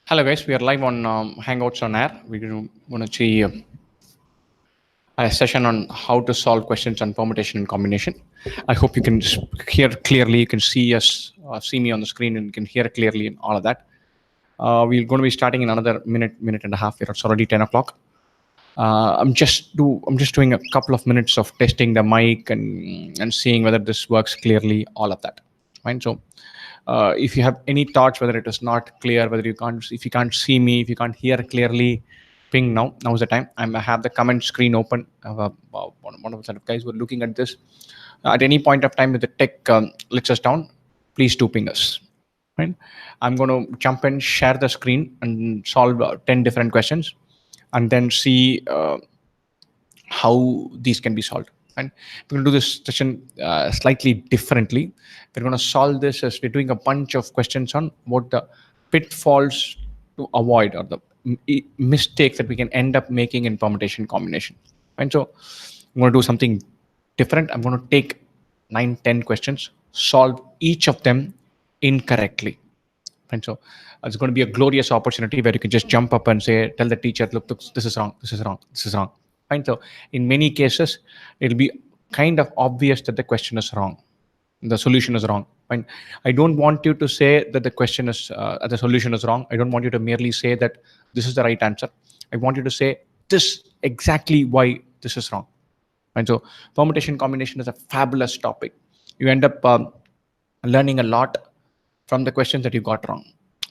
Hello guys, we are live on Hangouts on Air. We're going to see a session on how to solve questions on permutation and combination. I hope you can hear clearly. You can see us, see me on the screen, and you can hear clearly and all of that. We're going to be starting in another minute and a half. It's already 10 o'clock. I'm just doing a couple of minutes of testing the mic and seeing whether this works clearly. All of that, fine. So. If you have any thoughts, whether it is not clear, whether if you can't see me, if you can't hear clearly, ping now. Now is the time. I have the comment screen open. I have one of the guys who are looking at this. At any point of time, if the tech lets us down, please do ping us. Right? I'm going to jump in, share the screen, and solve 10 different questions, and then see how these can be solved. And we're going to do this session slightly differently. We're going to solve this as we're doing a bunch of questions on what the pitfalls to avoid or the mistakes that we can end up making in permutation combination. And so I'm going to do something different. I'm going to take 9-10 questions, solve each of them incorrectly. And so it's going to be a glorious opportunity where you can just jump up and say, tell the teacher, look, this is wrong, this is wrong, this is wrong. Fine. So in many cases, it'll be kind of obvious that the question is wrong. The solution is wrong. Fine. I don't want you to say that the question is, the solution is wrong. I don't want you to merely say that this is the right answer. I want you to say this exactly why this is wrong. And so permutation combination is a fabulous topic. You end up learning a lot from the questions that you got wrong.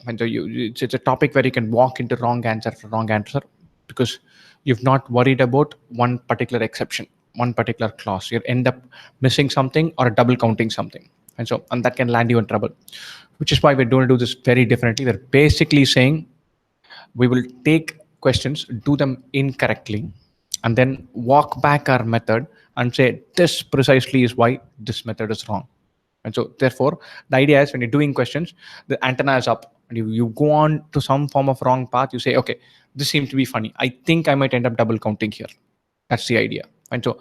And so it's a topic where you can walk into wrong answer for wrong answer because you've not worried about one particular exception, one particular clause. You end up missing something or double counting something. And that can land you in trouble, which is why we're going to do this very differently. We're basically saying we will take questions, do them incorrectly, and then walk back our method and say, this precisely is why this method is wrong. And so therefore, the idea is when you're doing questions, the antenna is up and you go on to some form of wrong path. You say, okay, this seems to be funny. I think I might end up double counting here. That's the idea. And so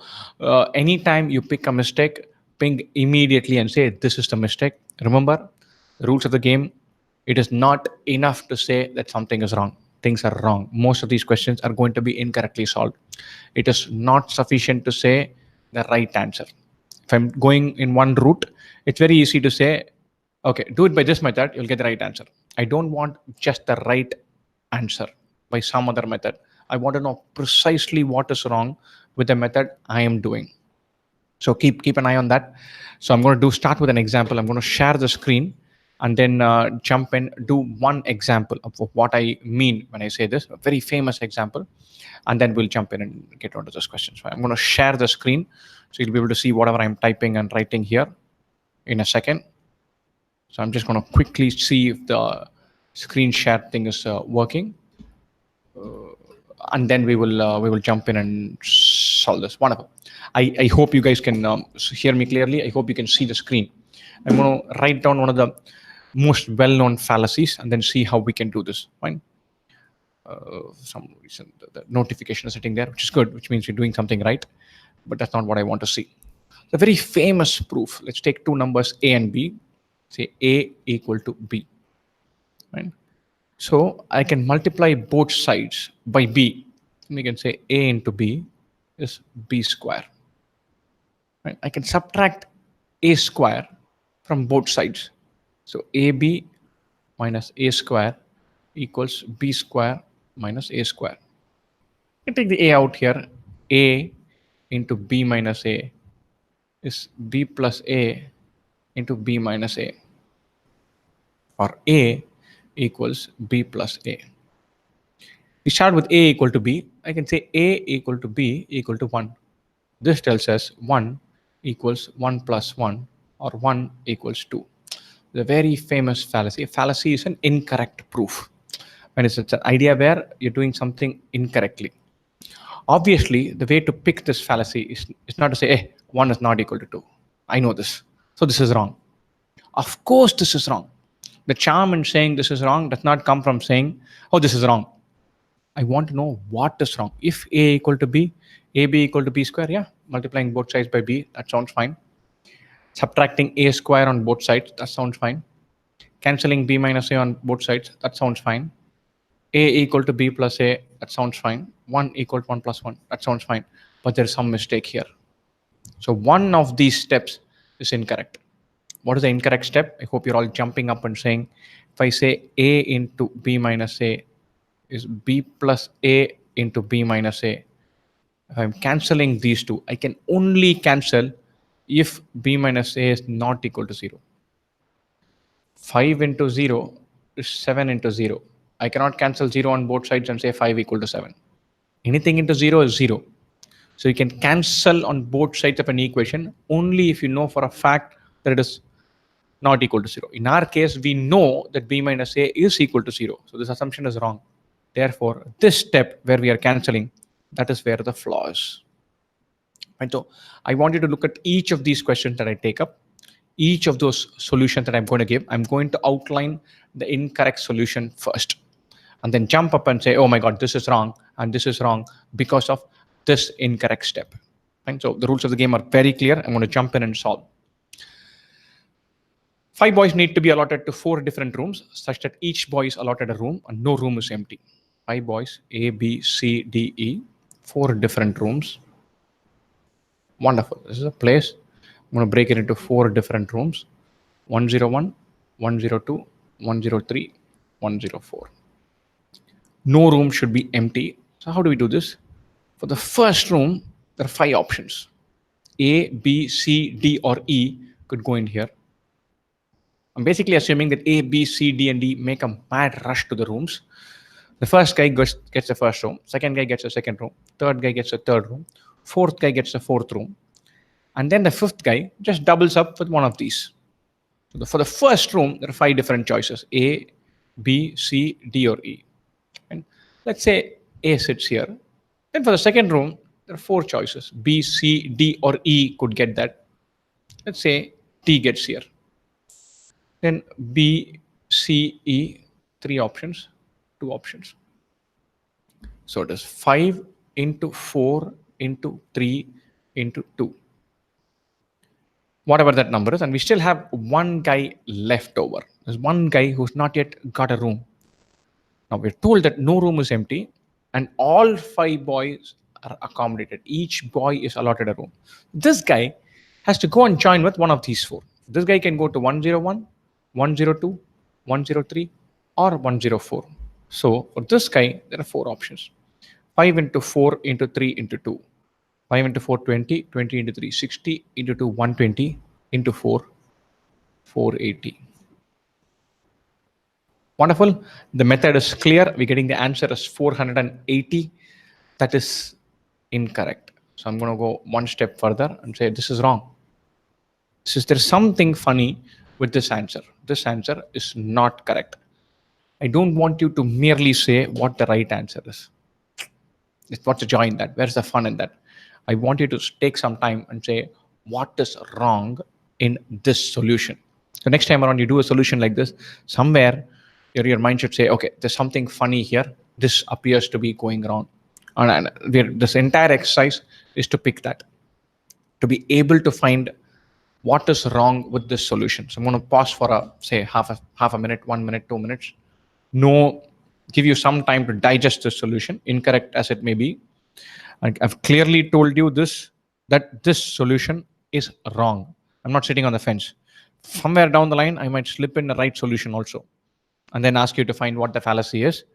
anytime you pick a mistake, ping immediately and say, this is the mistake. Remember, the rules of the game, it is not enough to say that something is wrong. Things are wrong. Most of these questions are going to be incorrectly solved. It is not sufficient to say the right answer. If I'm going in one route, it's very easy to say, okay, do it by this method, you'll get the right answer. I don't want just the right answer by some other method. I want to know precisely what is wrong with the method I am doing. So keep an eye on that. So I'm going to start with an example. I'm going to share the screen and then jump in, do one example of what I mean when I say this, a very famous example, and then we'll jump in and get onto those questions. So I'm going to share the screen so you'll be able to see whatever I'm typing and writing here in a second. So I'm just going to quickly see if the screen share thing is working. And then we will jump in and solve this. Wonderful. I hope you guys can hear me clearly. I hope you can see the screen. I'm going to write down one of the most well-known fallacies and then see how we can do this. Fine. Some reason the notification is sitting there, which is good, which means you're doing something right. But that's not what I want to see. The very famous proof. Let's take two numbers A and B. Say A equal to B. Right. So I can multiply both sides by B. And we can say A into B is B square. Right? I can subtract A square from both sides. So AB minus A square equals B square minus A square. I take the A out here. A into B minus A is B plus A into B minus A. Or A equals B plus A. We start with A equal to B. I can say A equal to B equal to 1. This tells us 1 equals 1 plus 1 or 1 equals 2. The very famous fallacy. A fallacy is an incorrect proof. When it's an idea where you're doing something incorrectly. Obviously, the way to pick this fallacy is not to say, hey, 1 is not equal to 2. I know this. So this is wrong. Of course, this is wrong. The charm in saying this is wrong does not come from saying, oh, this is wrong. I want to know what is wrong. If A equal to B, AB equal to B square, yeah, multiplying both sides by B, that sounds fine. Subtracting A square on both sides, that sounds fine. Cancelling B minus A on both sides, that sounds fine. A equal to B plus A, that sounds fine. 1 equal to 1 plus 1, that sounds fine. But there's some mistake here. So one of these steps is incorrect. What is the incorrect step? I hope you're all jumping up and saying, if I say A into B minus A is B plus A into B minus A, if I'm cancelling these two, I can only cancel if B minus A is not equal to 0. 5 into 0 is 7 into 0. I cannot cancel 0 on both sides and say 5 equal to 7. Anything into 0 is 0. So you can cancel on both sides of an equation only if you know for a fact that it is not equal to 0. In our case, we know that B minus A is equal to 0. So this assumption is wrong. Therefore, this step where we are cancelling, that is where the flaw is. And so I want you to look at each of these questions that I take up, each of those solutions that I'm going to give. I'm going to outline the incorrect solution first, and then jump up and say, oh my God, this is wrong, and this is wrong because of this incorrect step. And so the rules of the game are very clear. I'm going to jump in and solve. 5 boys need to be allotted to 4 different rooms such that each boy is allotted a room and no room is empty. 5 boys, A, B, C, D, E, 4 different rooms. Wonderful. This is a place. I'm going to break it into 4 different rooms. 101, 102, 103, 104. No room should be empty. So how do we do this? For the first room, there are 5 options. A, B, C, D, or E could go in here. I'm basically assuming that A, B, C, D, and D make a mad rush to the rooms. The first guy gets the first room. Second guy gets the second room. Third guy gets the third room. Fourth guy gets the fourth room. And then the fifth guy just doubles up with one of these. So for the first room, there are 5 different choices: A, B, C, D, or E. And let's say A sits here. Then for the second room, there are 4 choices: B, C, D, or E could get that. Let's say D gets here. Then B, C, E, 3 options, 2 options. So it is 5 into 4 into 3 into 2. Whatever that number is, and we still have one guy left over. There's one guy who's not yet got a room. Now we're told that no room is empty and all 5 boys are accommodated. Each boy is allotted a room. This guy has to go and join with one of these 4. This guy can go to 101, 102, 103, or 104. So for this guy, there are 4 options. 5 into 4 into 3 into 2. 5 into 4, 20, 20 into 3, 60, into 2, 120, into 4, 480. Wonderful. The method is clear. We're getting the answer as 480. That is incorrect. So I'm going to go one step further and say this is wrong. There's something funny with this answer. This answer is not correct. I don't want you to merely say what the right answer is. What's the joy in that? Where's the fun in that? I want you to take some time and say what is wrong in this solution. So next time around you do a solution like this, somewhere your mind should say, okay, there's something funny here. This appears to be going wrong. And this entire exercise is to pick that, to be able to find what is wrong with this solution. So I'm going to pause for say half a minute, 1 minute, 2 minutes. Give you some time to digest the solution, incorrect as it may be. I've clearly told you that this solution is wrong. I'm not sitting on the fence. Somewhere down the line, I might slip in the right solution also, and then ask you to find what the fallacy is.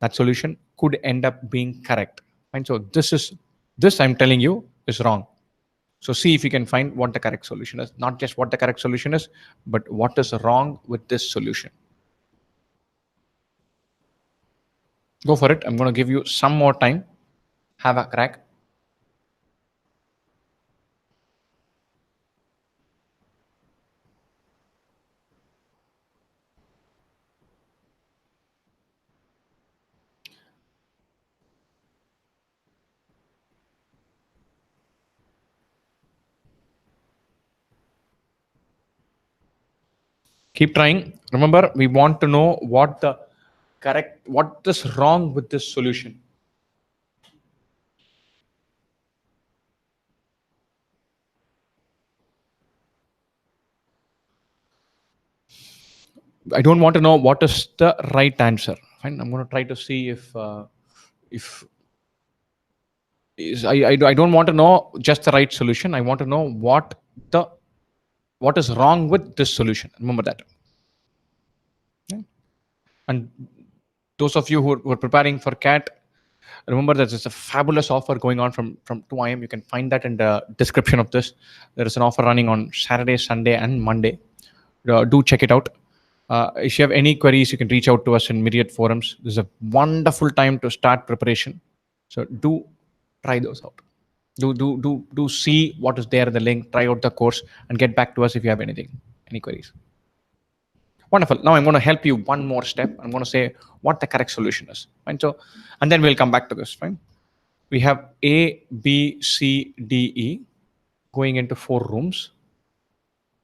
That solution could end up being correct. And so this I'm telling you is wrong. So see if you can find what the correct solution is. Not just what the correct solution is, but what is wrong with this solution. Go for it. I'm going to give you some more time. Have a crack. Keep trying. Remember, we want to know what is wrong with this solution. I don't want to know what is the right answer. Fine. I'm going to try to see if I don't want to know just the right solution. I want to know what is wrong with this solution. Remember that. Okay? And those of you who are preparing for CAT, remember that there's a fabulous offer going on from 2 a.m. You can find that in the description of this. There is an offer running on Saturday, Sunday, and Monday. Do check it out. If you have any queries, you can reach out to us in myriad forums. This is a wonderful time to start preparation. So do try those out. Do see what is there in the link. Try out the course and get back to us if you have any queries. Wonderful. Now I'm going to help you one more step. I'm going to say what the correct solution is. Fine. So, and then we'll come back to this. Fine. We have A, B, C, D, E going into 4 rooms.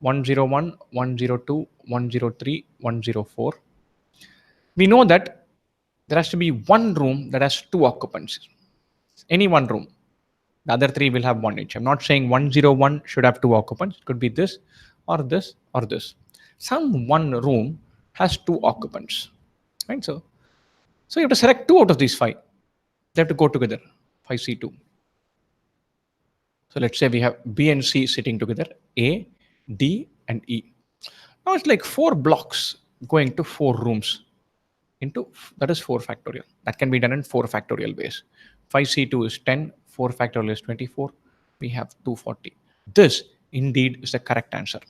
101, 102, 103, 104. We know that there has to be one room that has 2 occupants. Any one room. The other 3 will have 1 each. I'm not saying 101 should have 2 occupants. It could be this or this or this. Some one room has 2 occupants. Right? So you have to select 2 out of these 5. They have to go together. 5C2. So let's say we have B and C sitting together. A, D, and E. Now it's like 4 blocks going to 4 rooms. That is 4 factorial. That can be done in 4 factorial ways. 5C2 is 10. 4 factorial is 24. We have 240. This indeed is the correct answer.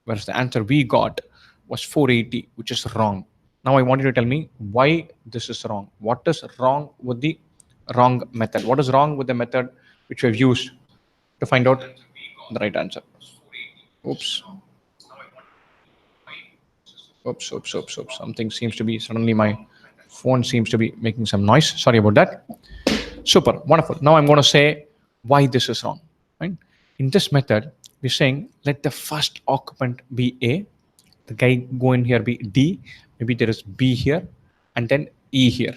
Whereas the answer we got was 480, which is wrong. Now I want you to tell me why this is wrong. What is wrong with the wrong method? What is wrong with the method which we've used to find out the right answer? Oops. Something seems to be, suddenly my phone seems to be making some noise. Sorry about that. Super, wonderful. Now I'm going to say why this is wrong. Right? In this method, we're saying let the first occupant be A, the guy go in here be D, maybe there is B here, and then E here.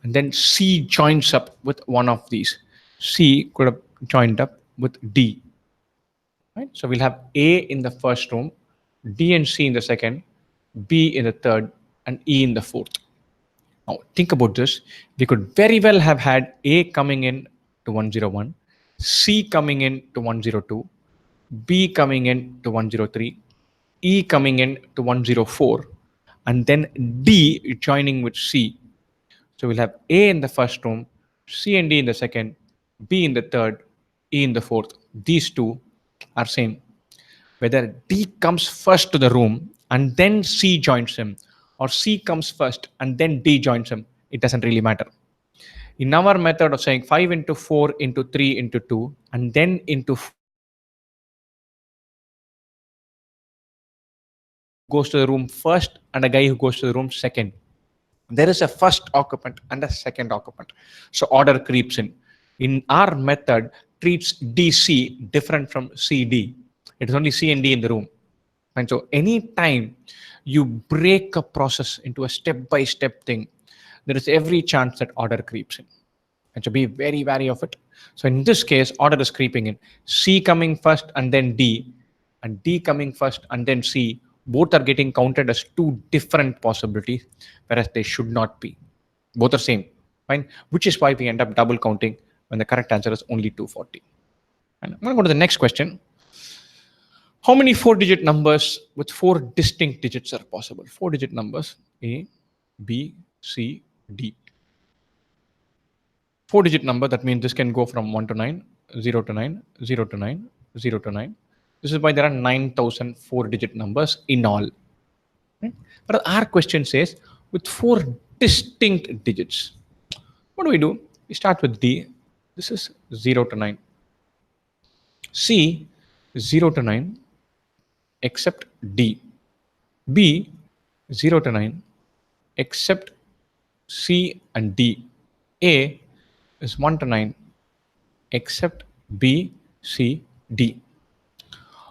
And then C joins up with one of these. C could have joined up with D. Right? So we'll have A in the first room, D and C in the second, B in the third, and E in the fourth. Now think about this. We could very well have had A coming in to 101, C coming in to 102, B coming in to 103, E coming in to 104, and then D joining with C. So we'll have A in the first room, C and D in the second, B in the third, E in the fourth. These 2 are same. Whether D comes first to the room and then C joins him, or C comes first and then D joins him, it doesn't really matter. In our method of saying 5 into 4 into 3 into 2 and then into 4 goes to the room first and a guy who goes to the room second, there is a first occupant and a second occupant. So order creeps in. In our method, treats DC different from CD. It is only C and D in the room. And so anytime you break a process into a step-by-step thing, there is every chance that order creeps in. And so be very wary of it. So in this case, order is creeping in. C coming first and then D, and D coming first and then C. Both are getting counted as 2 different possibilities, whereas they should not be. Both are same, fine. Which is why we end up double counting when the correct answer is only 240. And I'm going to go to the next question. How many 4-digit numbers with 4 distinct digits are possible? 4-digit numbers, A, B, C, D. 4-digit number, that means this can go from 1 to 9, 0 to 9, 0 to 9, 0 to 9. This is why there are 9,000 4-digit numbers in all. Right? But our question says with 4 distinct digits. What do? We start with D. This is 0 to 9. C, 0 to 9, except D. B, 0 to 9, except C and D. A is 1 to 9, except B, C, D.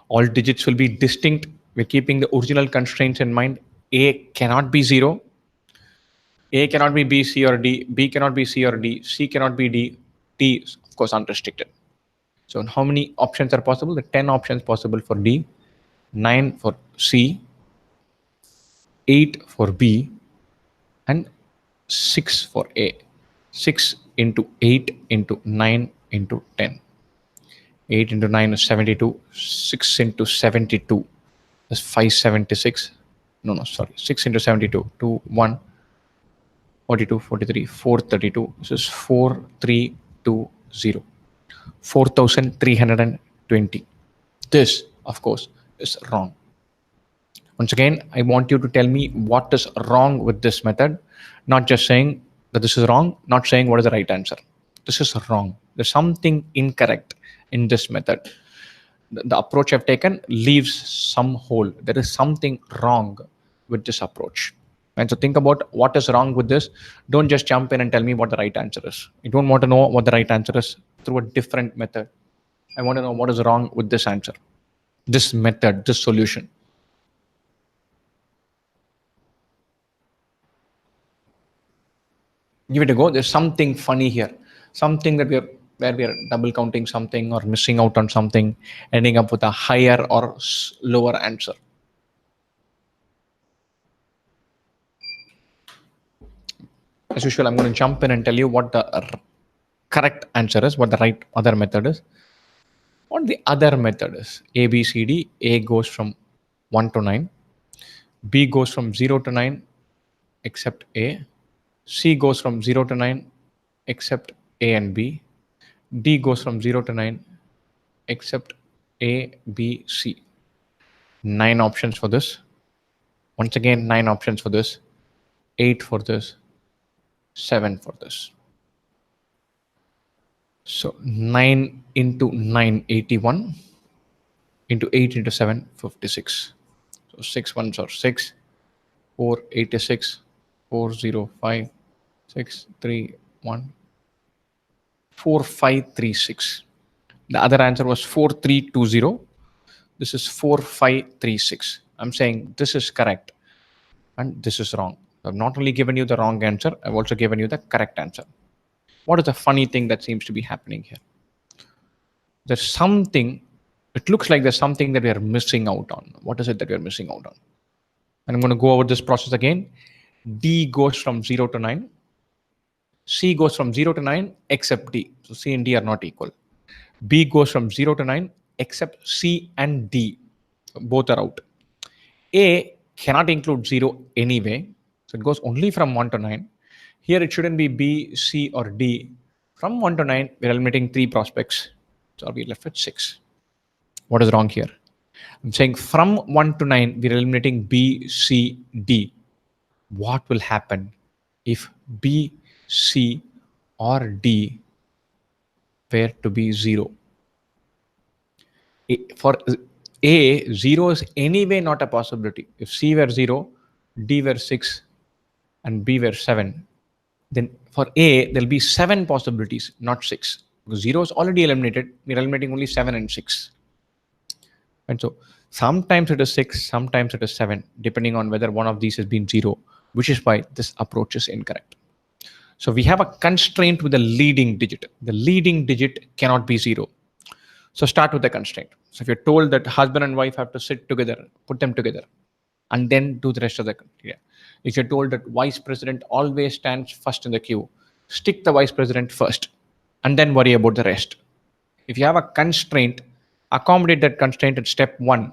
All digits will be distinct. We're keeping the original constraints in mind. A cannot be 0. A cannot be B, C, or D. B cannot be C or D. C cannot be D. D is, of course, unrestricted. So how many options are possible? The 10 options possible for D, 9 for C, 8 for B, and 6 for A. 6 into 8 into 9 into 10. 8 into 9 is 72. 6 into 72 is 576. No, sorry. 6 into 72. 2, 1, 42, 43, 432. This is 4320. 4320. This, of course, is wrong. Once again, I want you to tell me what is wrong with this method, not just saying that this is wrong, not saying what is the right answer. This is wrong. There's something incorrect in this method. The approach I've taken leaves some hole. There is something wrong with this approach. And so think about what is wrong with this. Don't just jump in and tell me what the right answer is. You don't want to know what the right answer is through a different method. I want to know what is wrong with this answer, this method, this solution. Give it a go. There's something funny here, something that where we are double counting something or missing out on something, ending up with a higher or lower answer. As usual, I'm going to jump in and tell you what the correct answer is, what the right other method is. What the other method is: A, B, C, D. A goes from 1 to 9. B goes from 0 to 9 except A. C goes from 0 to 9 except A and B. D goes from 0 to 9 except A, B, C. 9 options for this. Once again, 9 options for this. 8 for this. 7 for this. So 9 into 9, 81. Into 8 into 7, 56. So 6 ones are 6. 4, 86. 405. 6, 3, 1. 4536. The other answer was 4320. This is 4536. I'm saying this is correct and this is wrong. I've not only given you the wrong answer, I've also given you the correct answer. What is the funny thing that seems to be happening here? There's something, it looks like there's something that we are missing out on. What is it that we are missing out on? And I'm going to go over this process again. D goes from 0 to 9. C goes from 0 to 9 except D. So C and D are not equal. B goes from 0 to 9 except C and D. Both are out. A cannot include 0 anyway. So it goes only from 1 to 9. Here it shouldn't be B, C, or D. From 1 to 9, we're eliminating 3 prospects. So we're left with 6. What is wrong here? I'm saying from 1 to 9, we're eliminating B, C, D. What will happen if B, C, or D were to be 0? For A, 0 is anyway not a possibility. If C were 0, D were 6, and B were 7, then for A, there'll be 7 possibilities, not 6. Because 0 is already eliminated. We're eliminating only 7 and 6. And so sometimes it is 6, sometimes it is 7, depending on whether one of these has been 0, which is why this approach is incorrect. So we have a constraint with the leading digit. The leading digit cannot be 0. So start with the constraint. So if you're told that husband and wife have to sit together, put them together, and then do the rest of the criteria. If you're told that vice president always stands first in the queue, stick the vice president first, and then worry about the rest. If you have a constraint, accommodate that constraint at step 1.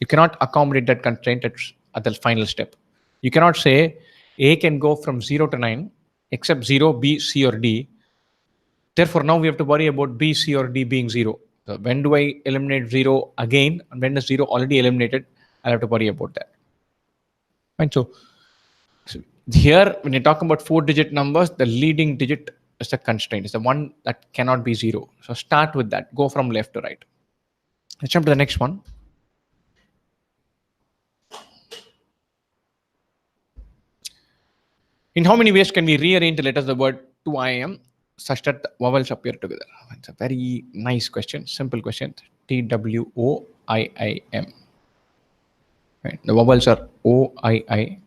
You cannot accommodate that constraint at the final step. You cannot say A can go from 0 to 9, except 0, B, C, or D. Therefore, now we have to worry about B, C, or D being 0. So when do I eliminate 0 again? And when is 0 already eliminated? I'll have to worry about that. Right? So here, when you're talking about 4-digit numbers, the leading digit is the constraint. It's the one that cannot be 0. So start with that. Go from left to right. Let's jump to the next one. In how many ways can we rearrange the letters of the word 2IM such that the vowels appear together? It's a very nice question, simple question. TWOIIM. Right. The vowels are OII.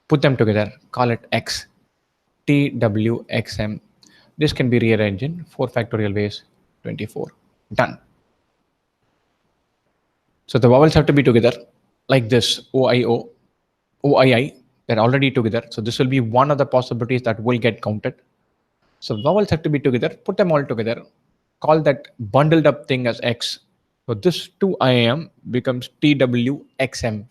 Put them together, call it X. TWXM. This can be rearranged in 4 factorial ways, 24. Done. So the vowels have to be together like this: OIO, OII, They're already together. So this will be one of the possibilities that will get counted. So vowels have to be together, put them all together, call that bundled up thing as X. So this 2IAM becomes TWXM.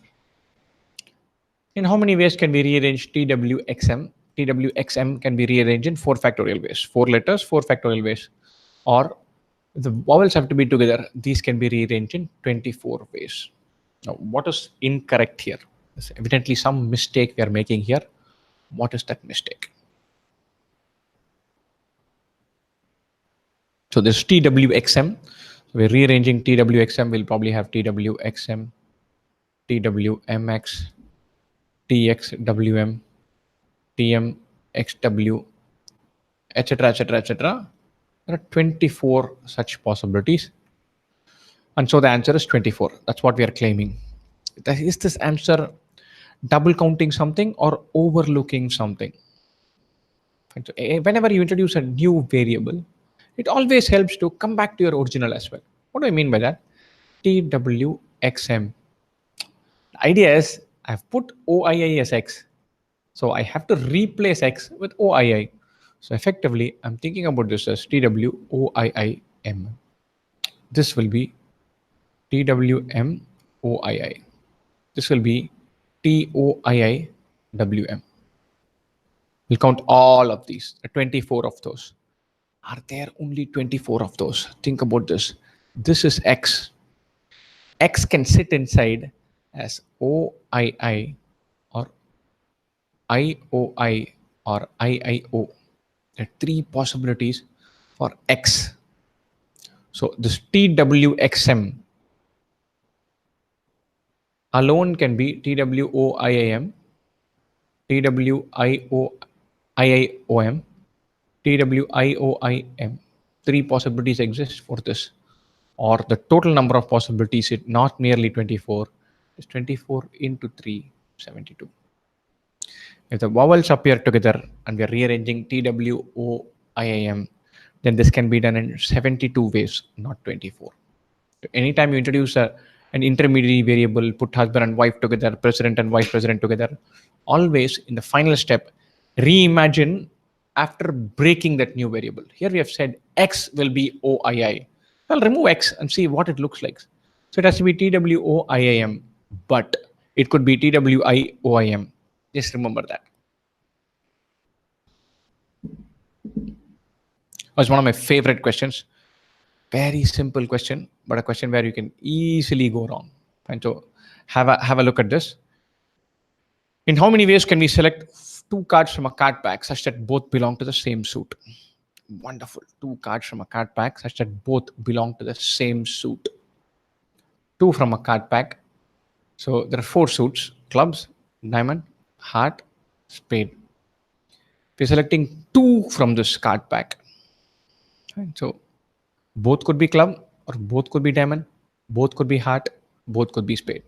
In how many ways can we rearrange TWXM? TWXM can be rearranged in 4 factorial ways. 4 letters, 4 factorial ways. Or the vowels have to be together. These can be rearranged in 24 ways. Now, what is incorrect here? There's evidently some mistake we are making here. What is that mistake? So this TWXM. So we're rearranging TWXM. We'll probably have TWXM, TWMX, TXWM, TMXW, etc., etc., etc. There are 24 such possibilities. And so the answer is 24. That's what we are claiming. Is this answer double counting something or overlooking something? So whenever you introduce a new variable, it always helps to come back to your original as well. What do I mean by that? TWXM. The idea is I've put OII as X. So I have to replace X with OII. So effectively, I'm thinking about this as TWOIIM. This will be TWMOII. This will be TOIIWM. We'll count all of these, 24 of those. Are there only 24 of those? Think about this. This is X. X can sit inside as OII or IOI or IIO. There are 3 possibilities for X. So this TWXM alone can be TWOIIM, TWIOIIOM, TWIOIM. 3 possibilities exist for this. Or the total number of possibilities is not merely 24, it's 24 into 3, 72. If the vowels appear together and we are rearranging TWOIIM, then this can be done in 72 ways, not 24. Anytime you introduce an intermediary variable, put husband and wife together, president and vice president together, always in the final step, reimagine after breaking that new variable. Here we have said X will be OII. Well, remove X and see what it looks like. So it has to be TWOIIM, but it could be TWIOIM. Just remember that. Was one of my favorite questions. Very simple question, but a question where you can easily go wrong. And so have a look at this. In how many ways can we select 2 cards from a card pack such that both belong to the same suit? Wonderful. 2 cards from a card pack such that both belong to the same suit. 2 from a card pack. So there are 4 suits: clubs, diamond, heart, spade. We're selecting 2 from this card pack. Right? So both could be club, or both could be diamond, both could be heart, both could be spade.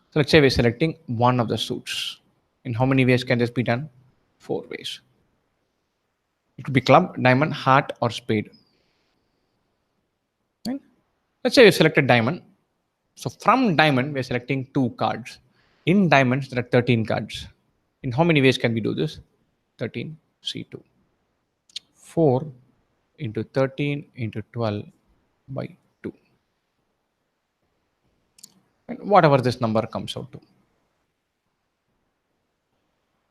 So let's say we're selecting one of the suits. In how many ways can this be done? 4 ways. It could be club, diamond, heart, or spade. Right? Let's say we selected diamond. So from diamond, we're selecting 2 cards. In diamonds, there are 13 cards. In how many ways can we do this? 13, C2. 4 into 13 into 12 by 2. And whatever this number comes out to.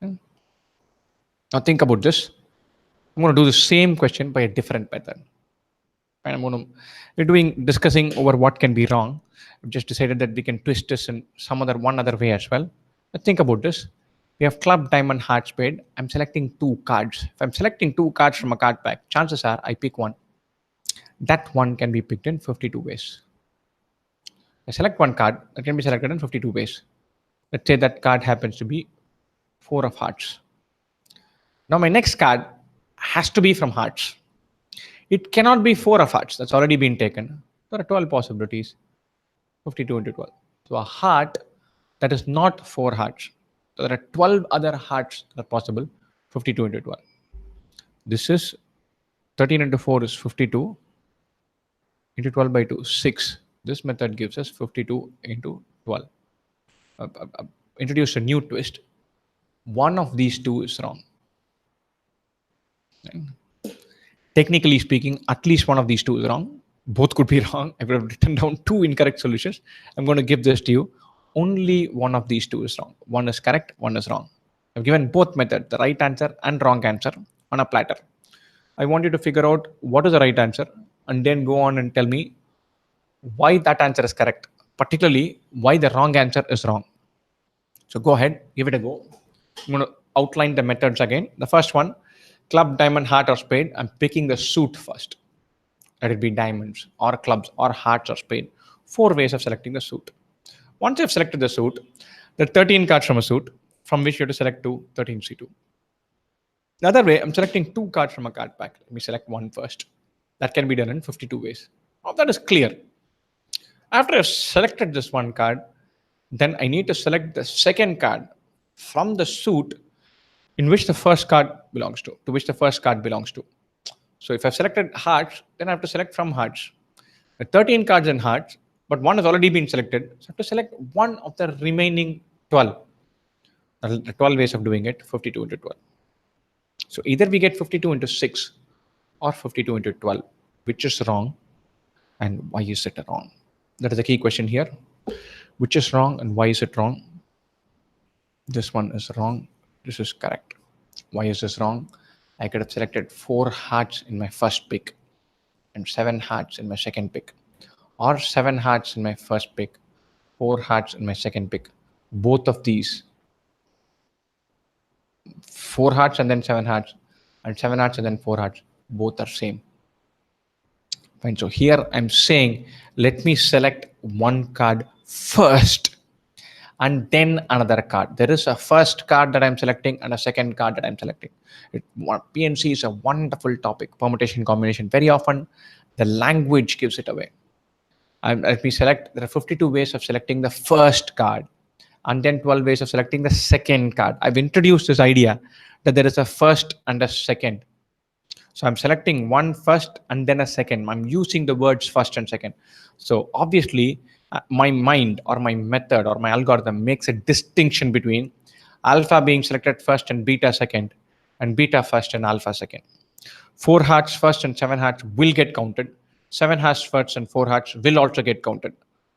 And now think about this. I'm going to do the same question by a different method. And we're discussing over what can be wrong. I've just decided that we can twist this in one other way as well. But think about this. We have club, diamond, heart, spade. I'm selecting 2 cards. If I'm selecting 2 cards from a card pack, chances are I pick one. That one can be picked in 52 ways. I select one card that can be selected in 52 ways. Let's say that card happens to be 4 of hearts. Now my next card has to be from hearts. It cannot be 4 of hearts. That's already been taken. There are 12 possibilities. 52 into 12. So a heart that is not 4 hearts. So there are 12 other hearts that are possible. 52 into 12. This is 13 into 4 is 52. Into 12 by 2, 6. This method gives us 52 into 12. Introduce a new twist. one of these two is wrong. Right? Technically speaking, at least one of these two is wrong. Both could be wrong. I would have written down two incorrect solutions. I'm going to give this to you. Only one of these two is wrong. One is correct, one is wrong. I've given both methods, the right answer and wrong answer, on a platter. I want you to figure out what is the right answer and then go on and tell me why that answer is correct, particularly why the wrong answer is wrong. So go ahead, give it a go. I'm going to outline the methods again. The first one, club, diamond, heart, or spade. I'm picking the suit first. Let it be diamonds or clubs or hearts or spade. Four ways of selecting the suit. Once you've selected the suit, there are 13 cards from a suit from which you have to select two, 13C2. The other way, I'm selecting two cards from a card pack. Let me select one first. That can be done in 52 ways. Now that is clear. After I've selected this one card, then I need to select the second card from the suit in which the first card belongs to which the first card belongs to. So if I've selected hearts, then I have to select from hearts. There are 13 cards in hearts, but one has already been selected. So I have to select one of the remaining 12. The 12 ways of doing it, 52 into 12. So either we get 52 into 6 or 52 into 12, which is wrong and why is it wrong? That is the key question here. Which is wrong and why is it wrong? This one is wrong. This is correct. Why is this wrong? I could have selected 4 hearts in my first pick and 7 hearts in my second pick, or 7 hearts in my first pick, 4 hearts in my second pick. Both of these, 4 hearts and then 7 hearts, and 7 hearts and then 4 hearts, both are same. Fine. So here I'm saying, let me select one card first and then another card. There is a first card that I'm selecting and a second card that I'm selecting. PNC is a wonderful topic, permutation combination. Very often the language gives it away. Let me select, there are 52 ways of selecting the first card and then 12 ways of selecting the second card. I've introduced this idea that there is a first and a second. So I'm selecting one first and then a second. I'm using the words first and second. So obviously my mind or my method or my algorithm makes a distinction between alpha being selected first and beta second, and beta first and alpha second. 4 hearts first and 7 hearts will get counted. 7 hearts first and 4 hearts will also get counted.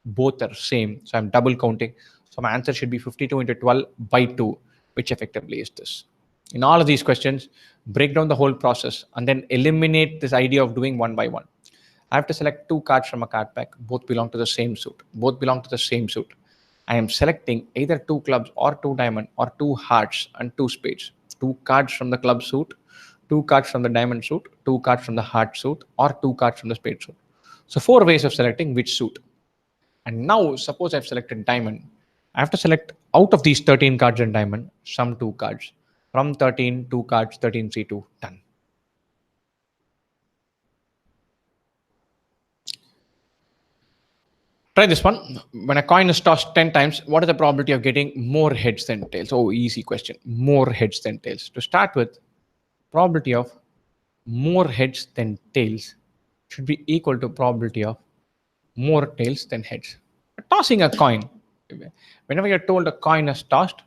Both are same. So I'm double counting. So my answer should be 52 into 12 by 2, which effectively is this. In all of these questions, break down the whole process and then eliminate this idea of doing one by one. I have to select 2 cards from a card pack. Both belong to the same suit. Both belong to the same suit. I am selecting either 2 clubs or 2 diamond or 2 hearts and 2 spades. 2 cards from the club suit, 2 cards from the diamond suit, 2 cards from the heart suit, or 2 cards from the spade suit. So 4 ways of selecting which suit. And now suppose I've selected diamond. I have to select out of these 13 cards in diamond, some 2 cards. From 13, 2 cards, 13C2, done. Try this one. When a coin is tossed 10 times, what is the probability of getting more heads than tails? Oh, easy question. More heads than tails. To start with, probability of more heads than tails should be equal to probability of more tails than heads. Tossing a coin, whenever you're told a coin is tossed,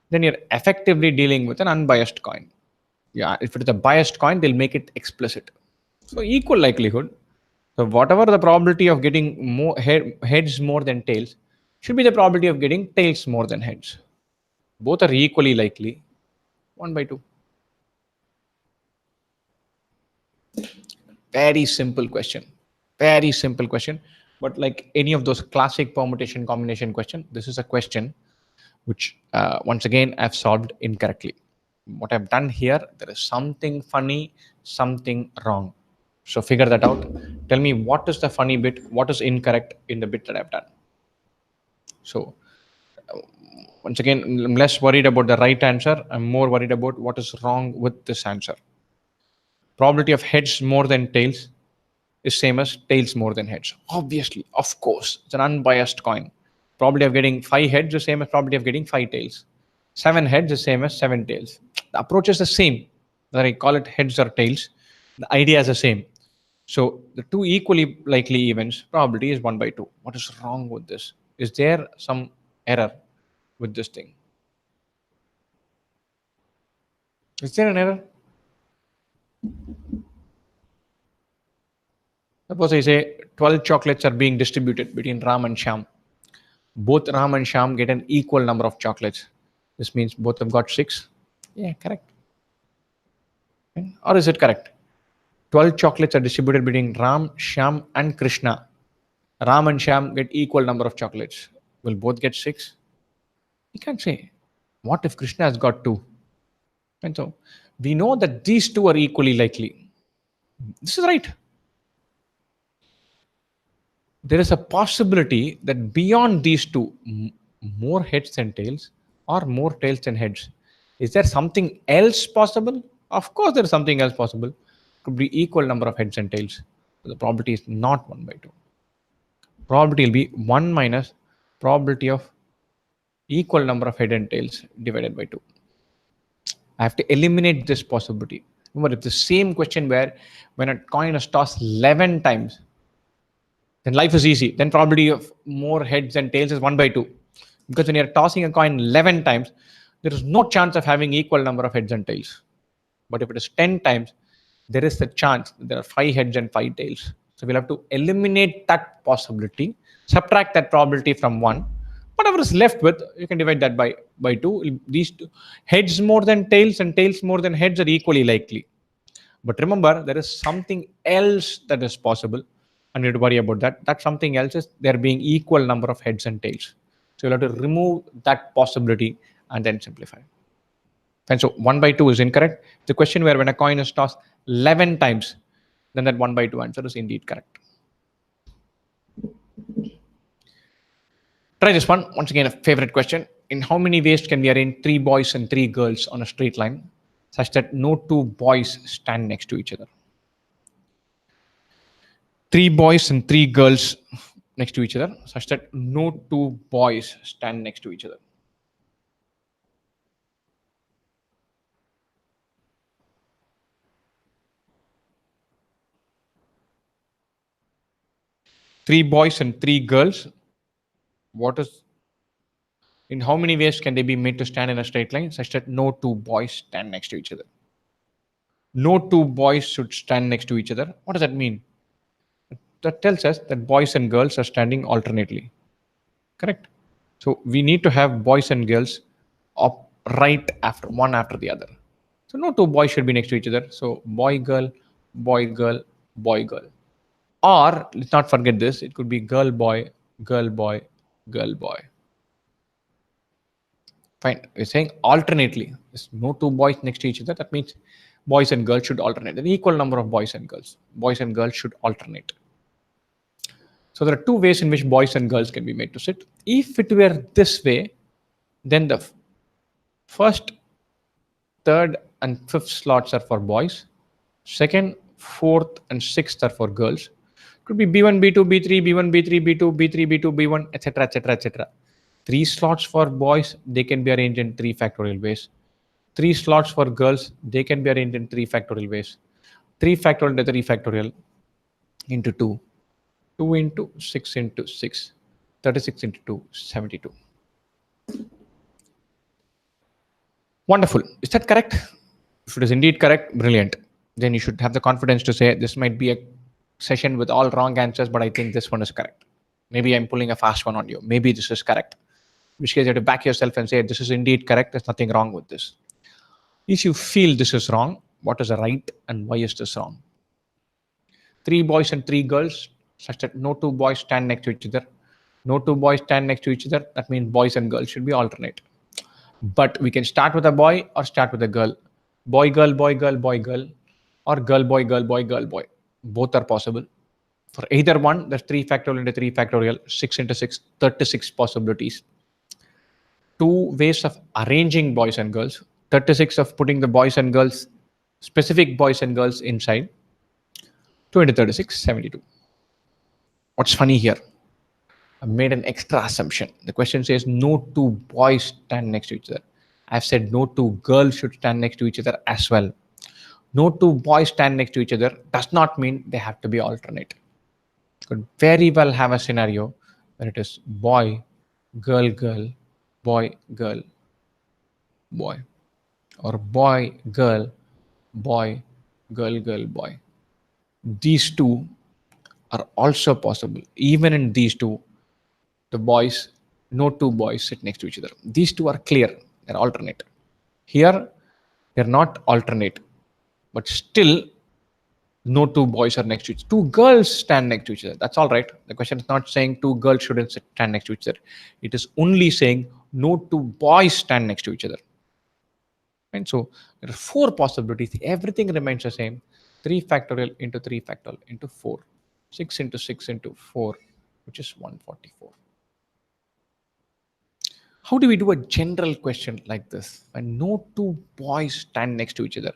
then you're effectively dealing with an unbiased coin. Yeah, if it is a biased coin, they'll make it explicit. So equal likelihood. So whatever the probability of getting more heads more than tails should be the probability of getting tails more than heads. Both are equally likely. 1 by 2. Very simple question. Very simple question. But like any of those classic permutation combination question, this is a question which once again I've solved incorrectly. What I've done here, there is something funny, something wrong. So figure that out. Tell me what is the funny bit, what is incorrect in the bit that I've done. So once again, I'm less worried about the right answer. I'm more worried about what is wrong with this answer. Probability of heads more than tails is same as tails more than heads. Obviously, of course, it's an unbiased coin. Probability of getting 5 heads is same as probability of getting 5 tails. 7 heads is same as 7 tails. The approach is the same. Whether I call it heads or tails, the idea is the same. So the 2 equally likely events probability is 1 by 2. What is wrong with this? Is there some error with this thing? Is there an error? Suppose I say 12 chocolates are being distributed between Ram and Shyam. Both Ram and Shyam get an equal number of chocolates. This means both have got 6. Yeah, correct. Or is it correct? 12 chocolates are distributed between Ram, Shyam, and Krishna. Ram and Shyam get equal number of chocolates. Will both get 6? You can't say. What if Krishna has got 2? And so we know that these two are equally likely. This is right. There is a possibility that beyond these two, more heads than tails or more tails than heads. Is there something else possible? Of course, there is something else possible. Could be equal number of heads and tails. The probability is not 1 by 2. Probability will be 1 minus probability of equal number of head and tails divided by 2. I have to eliminate this possibility. Remember, it's the same question where when a coin is tossed 11 times, then life is easy. Then probability of more heads and tails is 1 by 2. Because when you're tossing a coin 11 times, there is no chance of having equal number of heads and tails. But if it is 10 times, there is a chance that there are 5 heads and 5 tails. So we'll have to eliminate that possibility, subtract that probability from 1. Whatever is left with, you can divide that by 2. These two heads more than tails and tails more than heads are equally likely. But remember, there is something else that is possible. And you need to worry about that. That something else is there being equal number of heads and tails. So you'll have to remove that possibility and then simplify. And so 1 by 2 is incorrect. The question where when a coin is tossed 11 times, then that 1 by 2 answer is indeed correct. Try this one. Once again, a favorite question. In how many ways can we arrange 3 boys and 3 girls on a straight line such that no 2 boys stand next to each other? 3 boys and 3 girls next to each other such that no 2 boys stand next to each other. Three boys and 3 girls. What is in how many ways can they be made to stand in a straight line such that no 2 boys stand next to each other? No 2 boys should stand next to each other. What does that mean? That tells us that boys and girls are standing alternately. Correct. So we need to have boys and girls up right after one after the other. So no 2 boys should be next to each other. So boy, girl, boy, girl, boy, girl. Or let's not forget this. It could be girl, boy, girl, boy, girl, boy. Fine. We're saying alternately. There's no 2 boys next to each other. That means boys and girls should alternate. An equal number of boys and girls. Boys and girls should alternate. So there are 2 ways in which boys and girls can be made to sit. If it were this way, then the first, third, and fifth slots are for boys. Second, fourth, and sixth are for girls. It could be B1, B2, B3, B1, B3, B2, B3, B2, B1, etc., etc., etc. 3 slots for boys, they can be arranged in 3 factorial ways. 3 slots for girls, they can be arranged in 3 factorial ways. 3 factorial to 3 factorial into 2. 2 into 6 into 6. 36 into 2, 72. Wonderful. Is that correct? If it is indeed correct, brilliant. Then you should have the confidence to say this might be a session with all wrong answers, but I think this one is correct. Maybe I'm pulling a fast one on you. Maybe this is correct. In which case you have to back yourself and say this is indeed correct. There's nothing wrong with this. If you feel this is wrong, what is right and why is this wrong? 3 boys and 3 girls, such that no 2 boys stand next to each other. No 2 boys stand next to each other. That means boys and girls should be alternate. But we can start with a boy or start with a girl. Boy, girl, boy, girl, boy, girl. Or girl, boy, girl, boy, girl, boy. Both are possible. For either one, there's 3 factorial into 3 factorial, 6 into 6, 36 possibilities. 2 ways of arranging boys and girls. 36 of putting the boys and girls, specific boys and girls inside. 2 into 36, 72. What's funny here? I made an extra assumption. The question says no 2 boys stand next to each other. I've said no 2 girls should stand next to each other as well. No 2 boys stand next to each other does not mean they have to be alternate. You could very well have a scenario where it is boy, girl, girl, boy, girl, boy. or boy, girl, boy, girl, girl, boy. These two are also possible. Even in these two, the boys, no two boys sit next to each other. These two are clear, they're alternate. Here, they're not alternate, but still no two boys are next to each other. Two girls stand next to each other. That's all right. The question is not saying two girls shouldn't stand next to each other. It is only saying no two boys stand next to each other. And so there are four possibilities. Everything remains the same. 3 factorial into 3 factorial into 4. 6 into 6 into 4, which is 144. How do we do a general question like this when no two boys stand next to each other?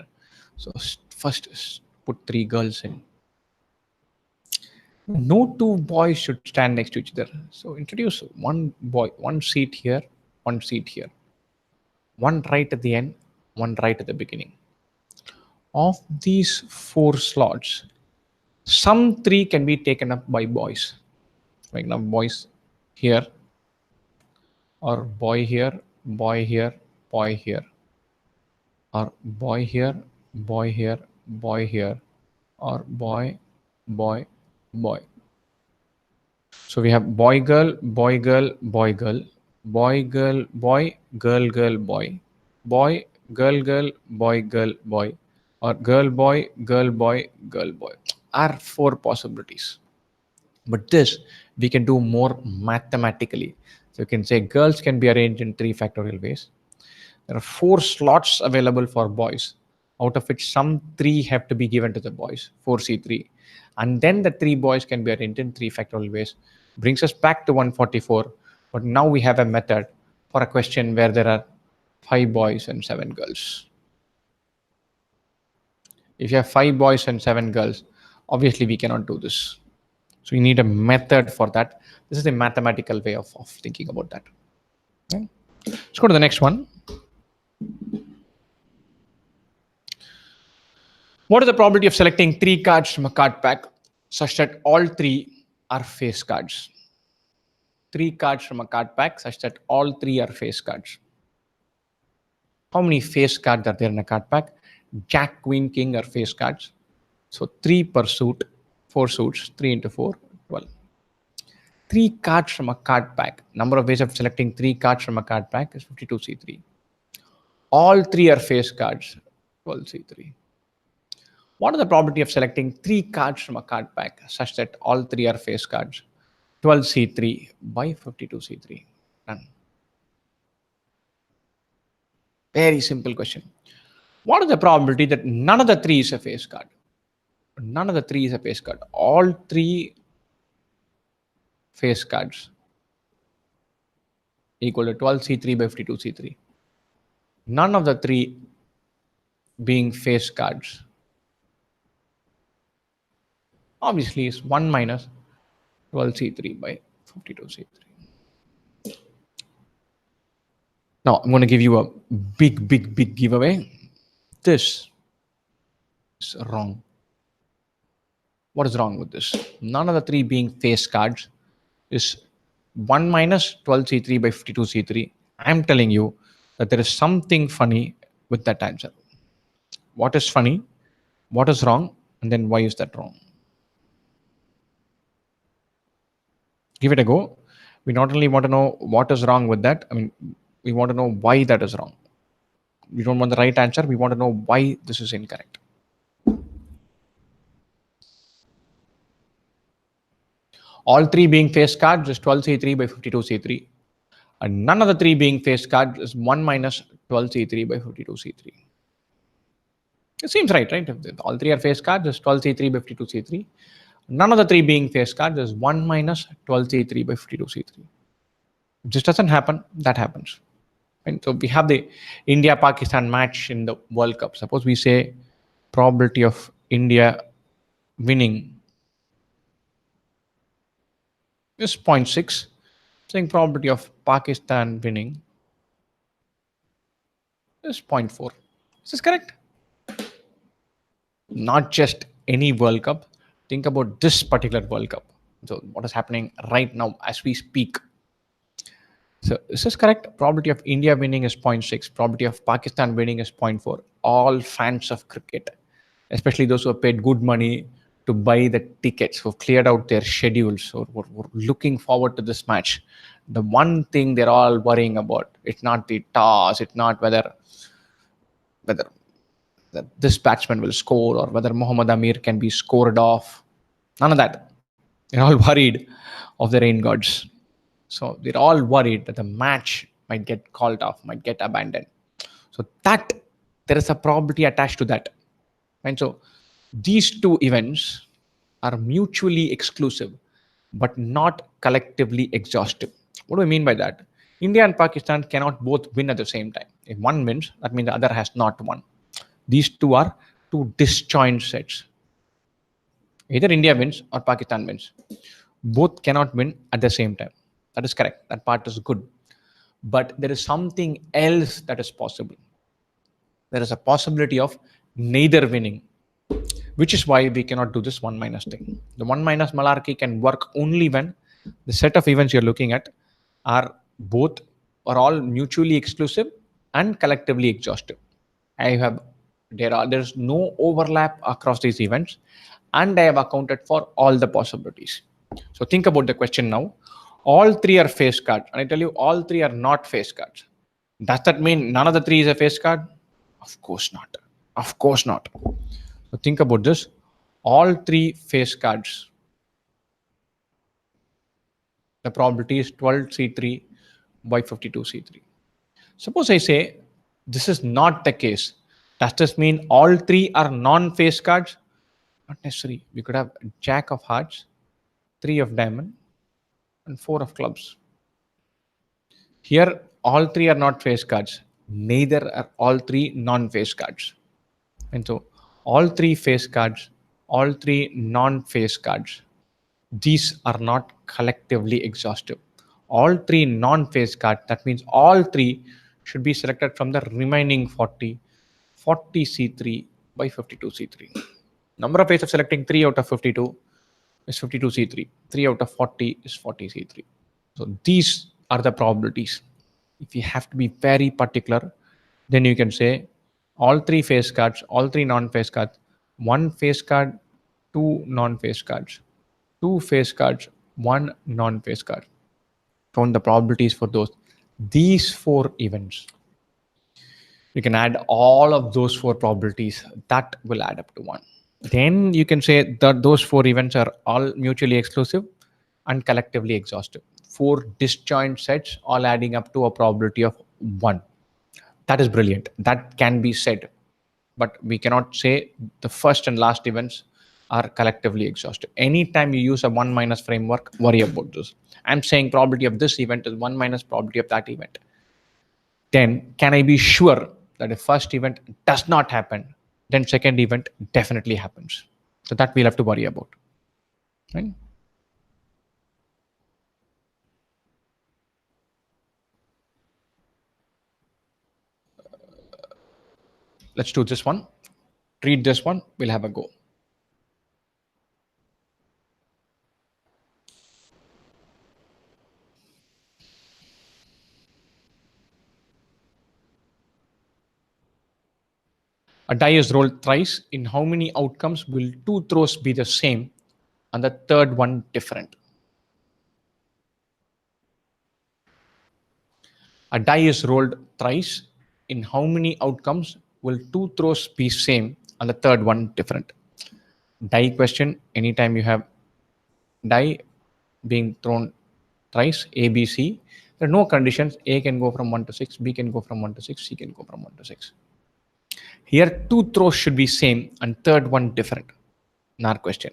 So first put 3 girls in. No two boys should stand next to each other. So introduce one boy, one seat here, one seat here. One right at the end, one right at the beginning. Of these 4 slots, some 3 can be taken up by boys. Like now boys here, or boy here, boy here, boy here, or boy here, boy here, boy here, or boy, boy, boy. So we have boy, girl, boy, girl, boy, girl, boy, girl, boy, girl, girl, boy, boy, girl, boy, boy, or girl, boy, girl, boy, girl, boy. Are 4 possibilities. But this we can do more mathematically. So you can say girls can be arranged in 3 factorial ways. There are 4 slots available for boys, out of which some 3 have to be given to the boys, 4C3. And then the 3 boys can be arranged in 3 factorial ways. Brings us back to 144. But now we have a method for a question where there are 5 boys and 7 girls. If you have 5 boys and 7 girls, obviously we cannot do this. So you need a method for that. This is a mathematical way of thinking about that. Okay. Let's go to the next one. What is the probability of selecting 3 cards from a card pack such that all 3 are face cards? 3 cards from a card pack such that all 3 are face cards. How many face cards are there in a card pack? Jack, Queen, King are face cards. So 3 per suit, 4 suits, 3 into 4, 12. 3 cards from a card pack. Number of ways of selecting 3 cards from a card pack is 52C3. All 3 are face cards, 12C3. What is the probability of selecting 3 cards from a card pack such that all 3 are face cards? 12C3 by 52C3. Done. Very simple question. What is the probability that none of the 3 is a face card? None of the 3 is a face card. All 3 face cards equal to 12C3 by 52C3. None of the 3 being face cards obviously is 1 minus 12C3 by 52C3. Now I'm going to give you a big giveaway. This is wrong. What is wrong with this? None of the 3 being face cards is 1 minus 12C3 by 52C3. I'm telling you that there is something funny with that answer. What is funny? What is wrong? And then why is that wrong? Give it a go. We not only want to know what is wrong with that, we want to know why that is wrong. We don't want the right answer. We want to know why this is incorrect. All 3 being face cards is 12C3 by 52C3. And none of the 3 being face cards is 1 minus 12C3 by 52C3. It seems right? If all 3 are face cards, is 12C3 by 52C3. None of the 3 being face cards is 1 minus 12C3 by 52C3. If this doesn't happen, that happens. And so we have the India-Pakistan match in the World Cup. Suppose we say probability of India winning is 0.6. Saying probability of Pakistan winning is 0.4. Is this correct? Not just any World Cup. Think about this particular World Cup. So what is happening right now as we speak? So this is correct. Probability of India winning is 0.6. Probability of Pakistan winning is 0.4. All fans of cricket, especially those who have paid good money to buy the tickets, who've cleared out their schedules, or were looking forward to this match. The one thing they're all worrying about, it's not the toss, it's not whether that this batsman will score or whether Muhammad Amir can be scored off. None of that. They're all worried of the rain gods. So they're all worried that the match might get called off, might get abandoned. So that there is a probability attached to that. And so these two events are mutually exclusive, but not collectively exhaustive. What do I mean by that? India and Pakistan cannot both win at the same time. If one wins, that means the other has not won. These two are two disjoint sets. Either India wins or Pakistan wins. Both cannot win at the same time. That is correct. That part is good. But there is something else that is possible. There is a possibility of neither winning, which is why we cannot do this 1 minus thing. The 1 minus malarkey can work only when the set of events you're looking at are both or all mutually exclusive and collectively exhaustive. I have there's no overlap across these events, and I have accounted for all the possibilities. So think about the question now. All three are face cards, and I tell you all three are not face cards. Does that mean none of the three is a face card? Of course not. Of course not. So think about this. All three face cards. The probability is 12C3 by 52C3. Suppose I say this is not the case. Does this mean all three are non-face cards? Not necessary. We could have Jack of Hearts, 3 of Diamond, and 4 of Clubs. Here, all three are not face cards. Neither are all three non-face cards. And so, all three face cards, all three non-face cards, these are not collectively exhaustive. All three non-face cards, that means all three should be selected from the remaining 40C3 by 52C3. Number of ways of selecting 3 out of 52 is 52C3. 3 out of 40 is 40C3. So these are the probabilities. If you have to be very particular, then you can say all three face cards, all three non-face cards, 1 face card, 2 non-face cards, 2 face cards, 1 non-face card. Count the probabilities for those. These 4 events. You can add all of those 4 probabilities. That will add up to 1. Then you can say that those 4 events are all mutually exclusive and collectively exhaustive. 4 disjoint sets all adding up to a probability of 1. That is brilliant. That can be said. But we cannot say the first and last events are collectively exhaustive. Anytime you use a 1 minus framework, worry about this. I'm saying probability of this event is 1 minus probability of that event. Then can I be sure that if first event does not happen, then second event definitely happens? So that we'll have to worry about. Right? Let's do this one. Read this one. We'll have a go. A die is rolled thrice. In how many outcomes will 2 throws be the same and the third one different? A die is rolled thrice. In how many outcomes will 2 throws be same and the third one different? Die question, anytime you have die being thrown thrice, A, B, C, there are no conditions. A can go from 1 to 6, B can go from 1 to 6, C can go from 1 to 6. Here, 2 throws should be same and third one different in our question.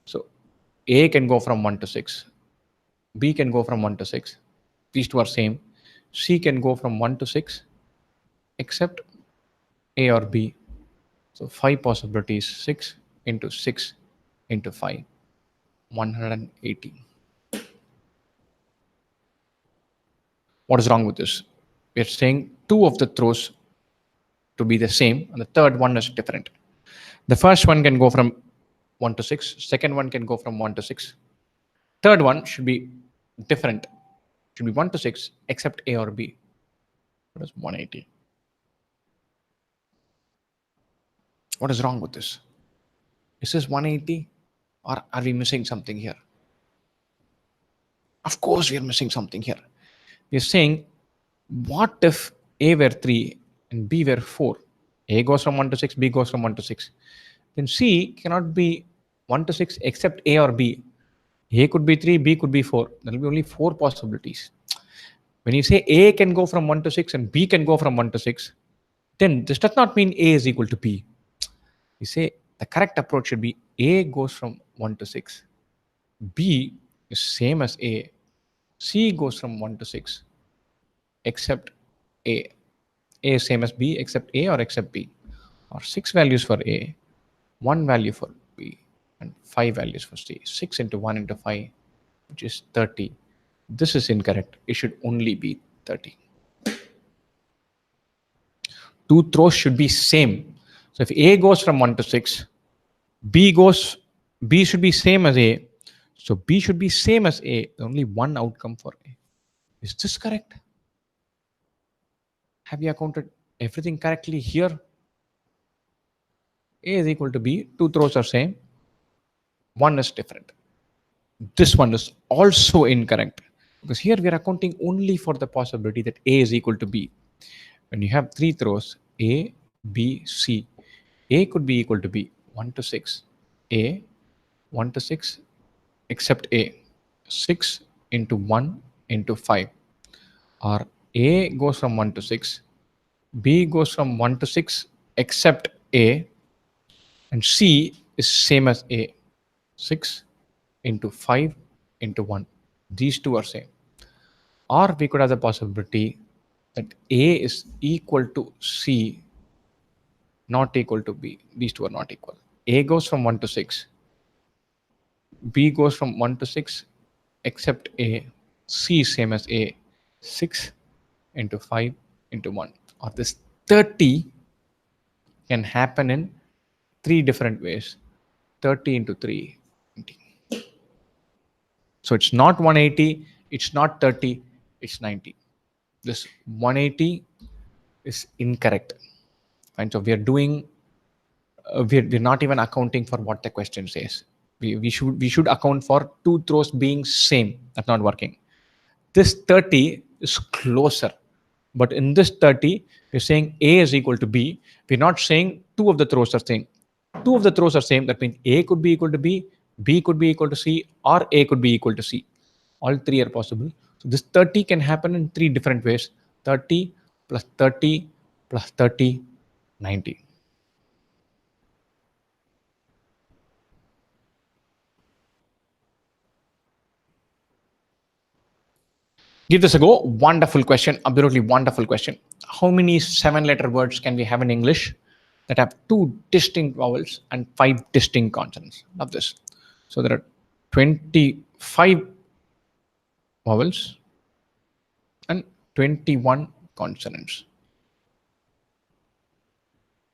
So A can go from 1 to 6, B can go from 1 to 6. These two are same. C can go from 1 to 6 except A or B. So 5 possibilities, 6 into 6 into 5, 180. What is wrong with this? We're saying 2 of the throws to be the same and the third one is different. The first one can go from 1 to 6, second one can go from 1 to 6. Third one should be different, should be 1 to 6 except A or B. What is 180? What is wrong with this? Is this 180 or are we missing something here? Of course, we are missing something here. We are saying, what if A were 3 and B were 4? A goes from 1 to 6, B goes from 1 to 6. Then C cannot be 1 to 6 except A or B. A could be 3, B could be 4. There will be only 4 possibilities. When you say A can go from 1 to 6 and B can go from 1 to 6, then this does not mean A is equal to B. You say the correct approach should be A goes from 1 to 6. B is same as A. C goes from 1 to 6 except A. A is same as B except A or except B. Or 6 values for A, 1 value for B, and 5 values for C. 6 into 1 into 5, which is 30. This is incorrect. It should only be 30. Two throws should be same. So if A goes from 1 to 6, B should be same as A. So B should be same as A. Only one outcome for A. Is this correct? Have you accounted everything correctly here? A is equal to B. Two throws are same. One is different. This one is also incorrect because here we are accounting only for the possibility that A is equal to B. When you have 3 throws, A, B, C, A could be equal to B. 1 to 6. A, 1 to 6, except A. 6 into 1 into 5. Or A goes from 1 to 6. B goes from 1 to 6, except A. And C is same as A. 6 into 5 into 1. These two are same. Or we could have the possibility that A is equal to C, not equal to B. These two are not equal. A goes from 1 to 6. B goes from 1 to 6 except A. C is same as A. 6 into 5 into 1. Or this 30 can happen in 3 different ways. 30 into 3. 90. So it's not 180, it's not 30, it's 90. This 180 is incorrect. And so we are doing, we're not even accounting for what the question says. We should account for 2 throws being same. That's not working. This 30 is closer. But in this 30, we're saying A is equal to B. We're not saying 2 of the throws are same. 2 of the throws are same. That means A could be equal to B, B could be equal to C, or A could be equal to C. All 3 are possible. So this 30 can happen in 3 different ways. 30 plus 30 plus 30, 90. Give this a go. Wonderful question. Absolutely wonderful question. How many 7-letter words can we have in English that have 2 distinct vowels and 5 distinct consonants? Love this. So there are 25 vowels and 21 consonants.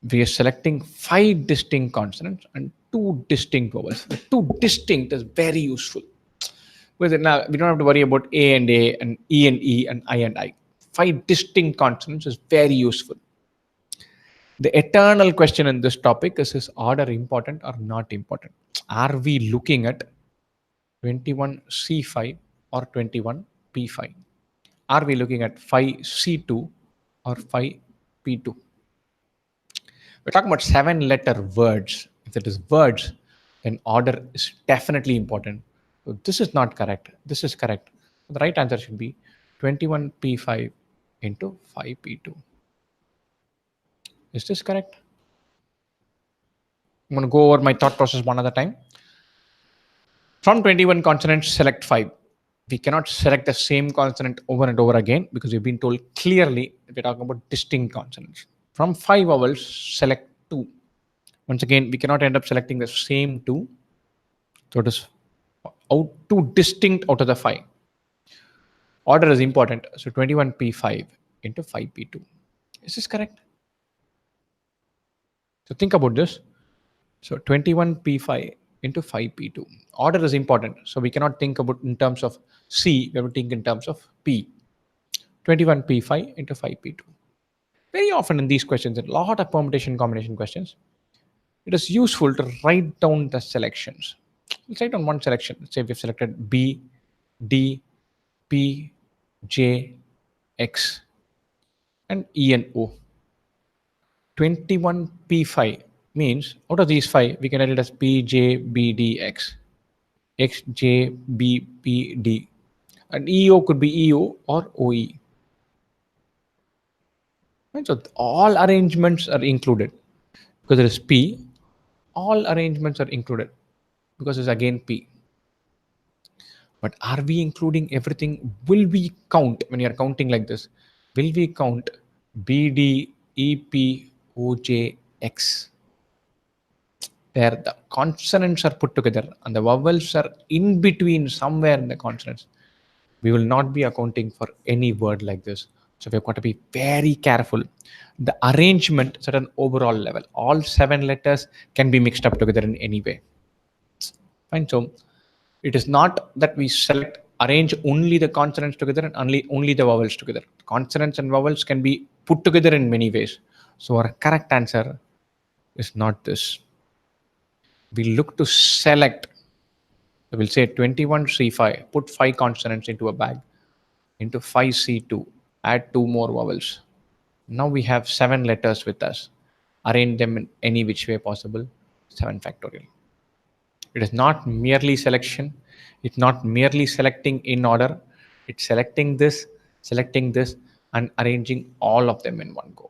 We are selecting 5 distinct consonants and 2 distinct vowels. The 2 distinct is very useful. Now we don't have to worry about A and E and I and I. 5 distinct consonants is very useful. The eternal question in this topic is order important or not important? Are we looking at 21C5 or 21P5? Are we looking at 5C2 or 5P2? We're talking about 7-letter words. If it is words, then order is definitely important. So this is not correct. This is correct. The right answer should be 21P5 into 5P2. Is this correct? I'm going to go over my thought process one at a time. From 21 consonants, select 5. We cannot select the same consonant over and over again because we've been told clearly that we're talking about distinct consonants. From 5 vowels, select 2. Once again, we cannot end up selecting the same 2. So it is 2 distinct out of the 5. Order is important. So 21P5 into 5P2. Is this correct? So think about this. So 21P5 into 5p2. Order is important, so we cannot think about in terms of C, we have to think in terms of P. 21p5 into 5p2. Very often in these questions, a lot of permutation combination questions, it is useful to write down the selections. Let's write down one selection. Let's say we've selected B, D, P, J, X, and E and O. 21p5 means out of these five, we can write it as P, J, B, D, X. X, J, B, P, D. And EO could be EO or OE. Right? So all arrangements are included because there is P. All arrangements are included because it's again P. But are we including everything? Will we count when you're counting like this? Will we count B, D, E, P, O, J, X? There, the consonants are put together and the vowels are in between somewhere in the consonants. We will not be accounting for any word like this. So we've got to be very careful. The arrangement is at an overall level. All 7 letters can be mixed up together in any way. Fine. So it is not that we arrange only the consonants together and only the vowels together. Consonants and vowels can be put together in many ways. So our correct answer is not this. We look to select. So we'll say 21C5, put 5 consonants into a bag, into 5C2, add 2 more vowels. Now we have 7 letters with us. Arrange them in any which way possible, 7 factorial. It is not merely selection. It's not merely selecting in order. It's selecting this, and arranging all of them in one go.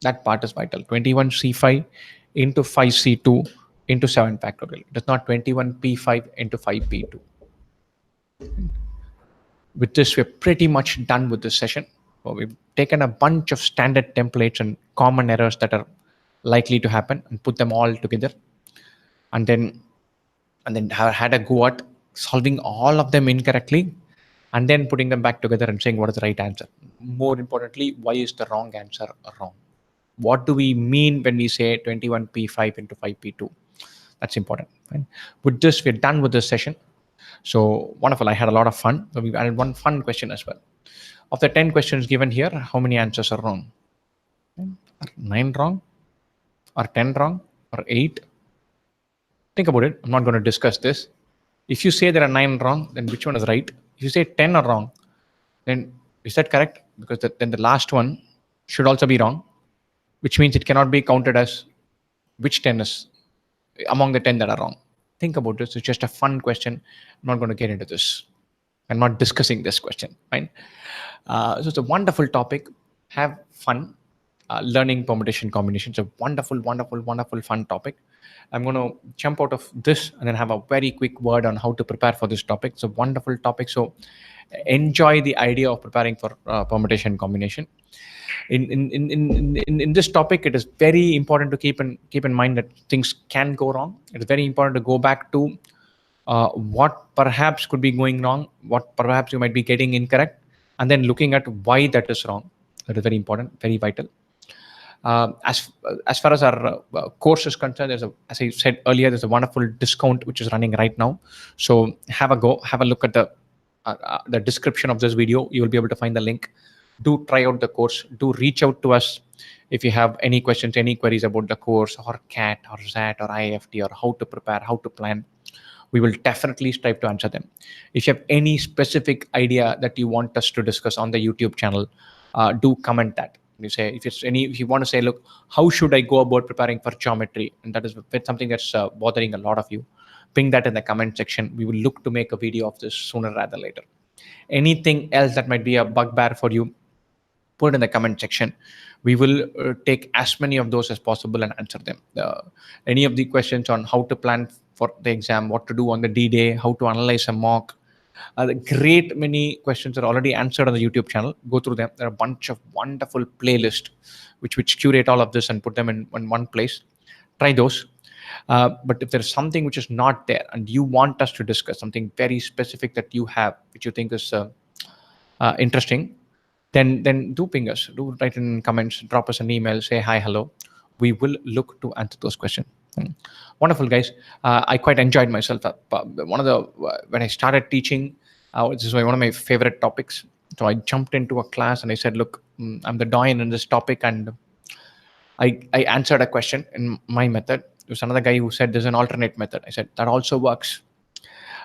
That part is vital. 21C5 into 5C2 into 7 factorial. It is not 21P5 into 5P2. With this, we're pretty much done with this session. So we've taken a bunch of standard templates and common errors that are likely to happen and put them all together. And then have had a go at solving all of them incorrectly and then putting them back together and saying what is the right answer. More importantly, why is the wrong answer wrong? What do we mean when we say 21P5 into 5P2? That's important. Right? With this, we're done with this session. So wonderful. I had a lot of fun. So we added one fun question as well. Of the 10 questions given here, how many answers are wrong? Are 9 wrong? Or 10 wrong? Or 8? Think about it. I'm not going to discuss this. If you say there are 9 wrong, then which one is right? If you say 10 are wrong, then is that correct? Because then the last one should also be wrong, which means it cannot be counted as which 10 is among the 10 that are wrong. Think about this. It's just a fun question. I'm not going to get into this. I'm not discussing this question. Fine. So it's a wonderful topic. Have fun. Learning permutation combination. It's a wonderful, wonderful, wonderful fun topic. I'm going to jump out of this and then have a very quick word on how to prepare for this topic. It's a wonderful topic. So enjoy the idea of preparing for permutation combination. In this topic, it is very important to keep in mind that things can go wrong. It is very important to go back to what perhaps could be going wrong, what perhaps you might be getting incorrect, and then looking at why that is wrong. That is very important, very vital. As far as our course is concerned, as I said earlier, there's a wonderful discount which is running right now. So have a go, have a look at the description of this video. You will be able to find the link. Do try out the course. Do reach out to us if you have any questions, any queries about the course or CAT or ZAT or IFT or how to prepare, how to plan. We will definitely strive to answer them. If you have any specific idea that you want us to discuss on the YouTube channel, do comment that. You say if you want to say, look, how should I go about preparing for geometry, and that is something that's bothering a lot of you, ping that in the comment section. We will look to make a video of this sooner rather than later. Anything else that might be a bugbear for you, put it in the comment section. We will take as many of those as possible and answer them. Any of the questions on how to plan for the exam, what to do on the D-Day, how to analyze a mock, the great many questions are already answered on the YouTube channel. Go through them. There are a bunch of wonderful playlists which curate all of this and put them in one place. Try those. But if there's something which is not there and you want us to discuss something very specific that you have, which you think is interesting, then do ping us. Do write in comments, drop us an email, say hi, hello. We will look to answer those questions. Wonderful, guys. I quite enjoyed myself. One of the when I started teaching, this is one of my favorite topics. So I jumped into a class and I said, "Look, I'm the doyen in this topic," and I answered a question in my method. There was another guy who said there's an alternate method. I said that also works.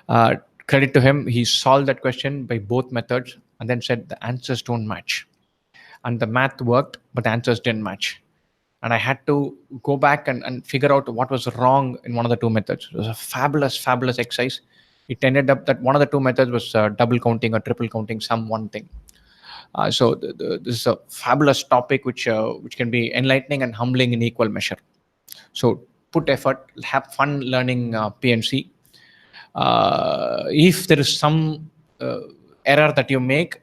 Uh, Credit to him, he solved that question by both methods and then said the answers don't match. And the math worked, but the answers didn't match. And I had to go back and figure out what was wrong in one of the two methods. It was a fabulous, fabulous exercise. It ended up that one of the two methods was double counting or triple counting some one thing. This is a fabulous topic which can be enlightening and humbling in equal measure. So put effort, have fun learning PNC. If there is some error that you make,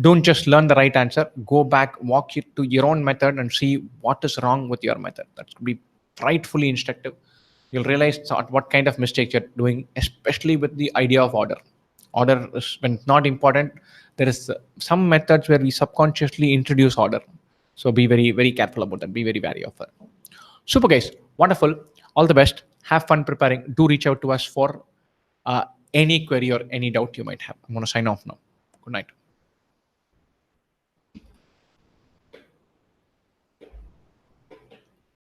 don't just learn the right answer. Go back, walk it to your own method and see what is wrong with your method. That could be frightfully instructive. You'll realize what kind of mistakes you're doing, especially with the idea of order. Order is when it's not important. There is some methods where we subconsciously introduce order. So be very, very careful about that. Be very wary of it. Super, guys. Wonderful. All the best. Have fun preparing. Do reach out to us for any query or any doubt you might have. I'm going to sign off now. Good night.